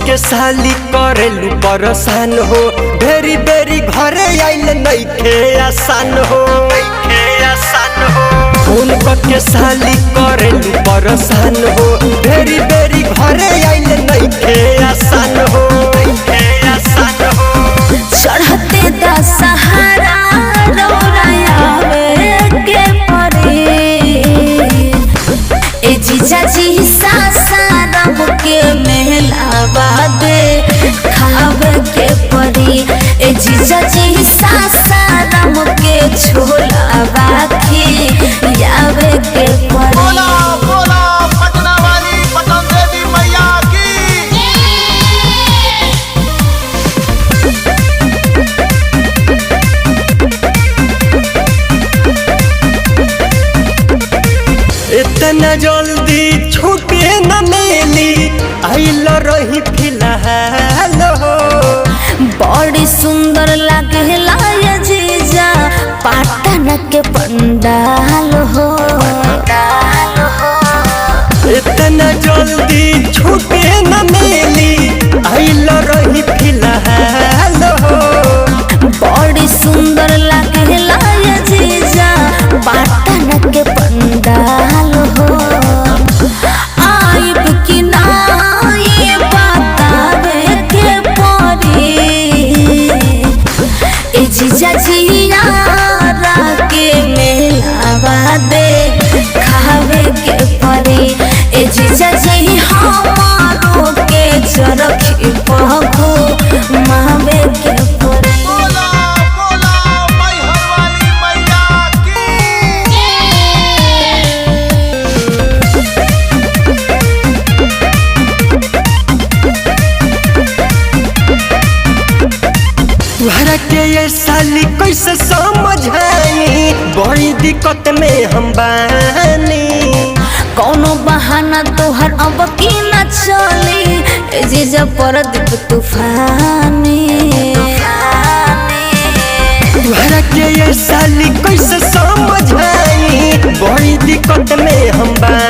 के साली करेलू परेशान हो, बेरी बेरी घरे आइल नइखे आसान हो। फोन के साली करेलू परेशान हो, बेरी बेरी घरे आइल नइखे आसान हो। चढ़ते दशहरा रौरायावे के परे ए जीजा जी सासाराम के मेलावा दे खावे के परी ए जीजा जी सासाराम के छोलावा खियावे के परी। बोला बोला पटना वाली पटन देवी मैया की। इतना जल्दी छूटे न मिली आइल रही फिलहाल हो। बड़ी सुंदर लागेला ये जीजा पाटन के पंडाल हो। इतना जल्दी छूटे न मिली आइल रही फिलहाल हो। बड़ी सुंदर लागेला ये जीजा पाटन के पंडाल हो। आइब कि ना ये बतावे के परी ए जीजा जियारा के मेलावा दे खावे के परी ए जीजा जी हमारो के चरखी पगो मावे के परी। बोला बोला मैहर वाली मैया की। तुहरा के ये साली कैसे समझाई, बड़ी दिक्कत में हम बानी। कौनो बहाना तोहर अब की न चली ए जीजा परदीप तूफानी। तुहरा के ये साली कैसे समझाई, बड़ी दिक्कत में हम बानी।